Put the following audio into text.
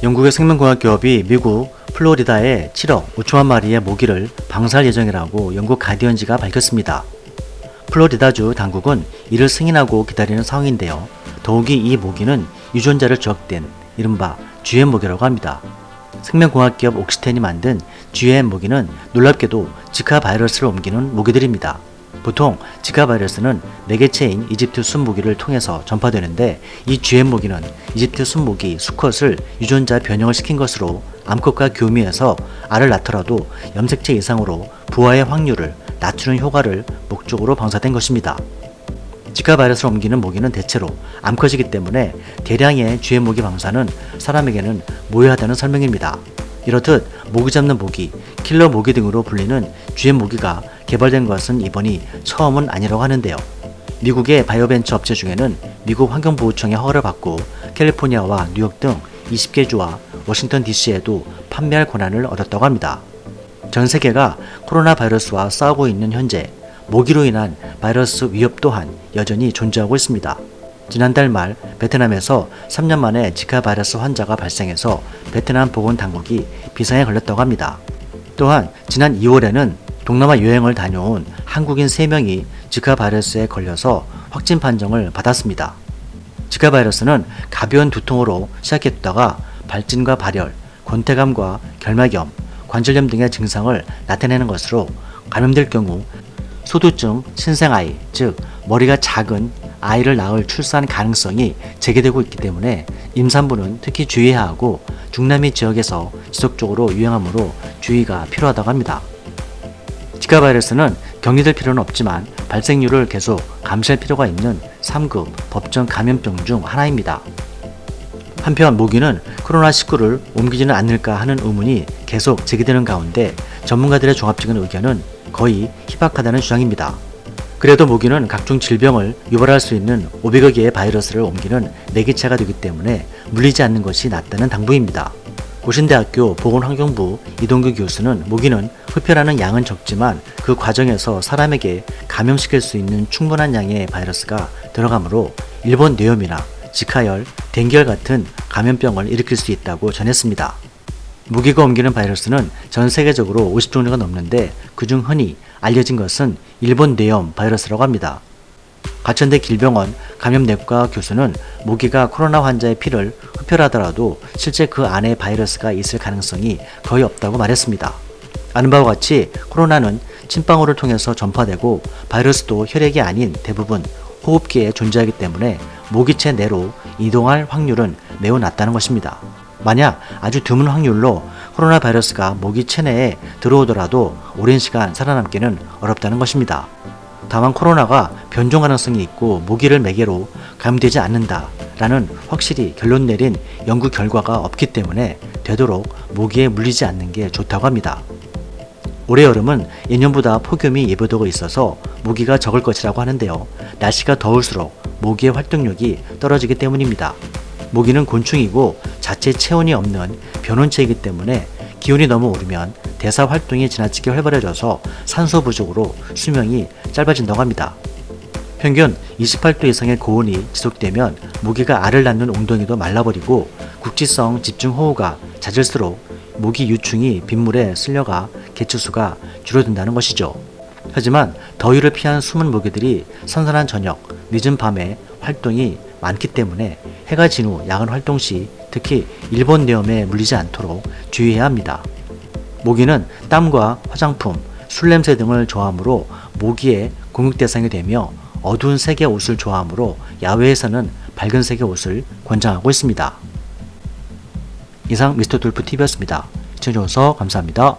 영국의 생명공학 기업이 미국 플로리다에 7억 5천만 마리의 모기를 방사할 예정이라고 영국 가디언지가 밝혔습니다. 플로리다주 당국은 이를 승인하고 기다리는 상황인데요. 더욱이 이 모기는 유전자를 조작된 이른바 GM 모기라고 합니다. 생명공학 기업 옥시텐이 만든 GM 모기는 놀랍게도 지카 바이러스를 옮기는 모기들입니다. 보통 지카 바이러스는 매개체인 이집트 순모기를 통해서 전파되는데 이 GM 모기는 이집트 순모기 수컷을 유전자 변형을 시킨 것으로 암컷과 교미해서 알을 낳더라도 염색체 이상으로 부화의 확률을 낮추는 효과를 목적으로 방사된 것입니다. 지카 바이러스를 옮기는 모기는 대체로 암컷이기 때문에 대량의 GM 모기 방사는 사람에게는 모유하다는 설명입니다. 이렇듯 모기 잡는 모기, 킬러 모기 등으로 불리는 GM 모기가 개발된 것은 이번이 처음은 아니라고 하는데요. 미국의 바이오벤처 업체 중에는 미국 환경보호청의 허가를 받고 캘리포니아와 뉴욕 등 20개 주와 워싱턴 DC에도 판매할 권한을 얻었다고 합니다. 전 세계가 코로나 바이러스와 싸우고 있는 현재 모기로 인한 바이러스 위협 또한 여전히 존재하고 있습니다. 지난달 말 베트남에서 3년 만에 지카 바이러스 환자가 발생해서 베트남 보건당국이 비상에 걸렸다고 합니다. 또한 지난 2월에는 동남아 여행을 다녀온 한국인 3명이 지카 바이러스에 걸려서 확진 판정을 받았습니다. 지카 바이러스는 가벼운 두통으로 시작했다가 발진과 발열, 권태감과 결막염, 관절염 등의 증상을 나타내는 것으로 감염될 경우 소두증 신생아이, 즉 머리가 작은 아이를 낳을 출산 가능성이 제기되고 있기 때문에 임산부는 특히 주의해야 하고 중남미 지역에서 지속적으로 유행하므로 주의가 필요하다고 합니다. 지카 바이러스는 격리될 필요는 없지만 발생률을 계속 감시할 필요가 있는 3급 법정 감염병 중 하나입니다. 한편 모기는 코로나19를 옮기지는 않을까 하는 의문이 계속 제기되는 가운데 전문가들의 종합적인 의견은 거의 희박하다는 주장입니다. 그래도 모기는 각종 질병을 유발할 수 있는 500여 개의 바이러스를 옮기는 내기체가 되기 때문에 물리지 않는 것이 낫다는 당부입니다. 고신대학교 보건환경부 이동규 교수는 모기는 흡혈하는 양은 적지만 그 과정에서 사람에게 감염시킬 수 있는 충분한 양의 바이러스가 들어가므로 일본 뇌염이나 지카열, 댕기열 같은 감염병을 일으킬 수 있다고 전했습니다. 모기가 옮기는 바이러스는 전 세계적으로 50종류가 넘는데 그중 흔히 알려진 것은 일본 뇌염 바이러스라고 합니다. 가천대 길병원 감염내과 교수는 모기가 코로나 환자의 피를 흡혈하더라도 실제 그 안에 바이러스가 있을 가능성이 거의 없다고 말했습니다. 아는 바와 같이 코로나는 침방울을 통해서 전파되고 바이러스도 혈액이 아닌 대부분 호흡기에 존재하기 때문에 모기체 내로 이동할 확률은 매우 낮다는 것입니다. 만약 아주 드문 확률로 코로나 바이러스가 모기 체내에 들어오더라도 오랜 시간 살아남기는 어렵다는 것입니다. 다만 코로나가 변종 가능성이 있고 모기를 매개로 감염되지 않는다라는 확실히 결론 내린 연구 결과가 없기 때문에 되도록 모기에 물리지 않는 게 좋다고 합니다. 올해 여름은 예년보다 폭염이 예보되고 있어서 모기가 적을 것이라고 하는데요. 날씨가 더울수록 모기의 활동력이 떨어지기 때문입니다. 모기는 곤충이고 자체 체온이 없는 변온체이기 때문에 기온이 너무 오르면 대사 활동이 지나치게 활발해져서 산소 부족으로 수명이 짧아진다고 합니다. 평균 28도 이상의 고온이 지속되면 모기가 알을 낳는 웅덩이도 말라버리고 국지성 집중호우가 잦을수록 모기 유충이 빗물에 쓸려가 개체수가 줄어든다는 것이죠. 하지만 더위를 피한 숨은 모기들이 선선한 저녁, 늦은 밤에 활동이 많기 때문에 해가 진 후 야간 활동 시 특히 일본 뇌염에 물리지 않도록 주의해야 합니다. 모기는 땀과 화장품, 술 냄새 등을 좋아하므로 모기의 공격 대상이 되며 어두운 색의 옷을 좋아하므로 야외에서는 밝은 색의 옷을 권장하고 있습니다. 이상 미스터 돌프TV였습니다. 시청해주셔서 감사합니다.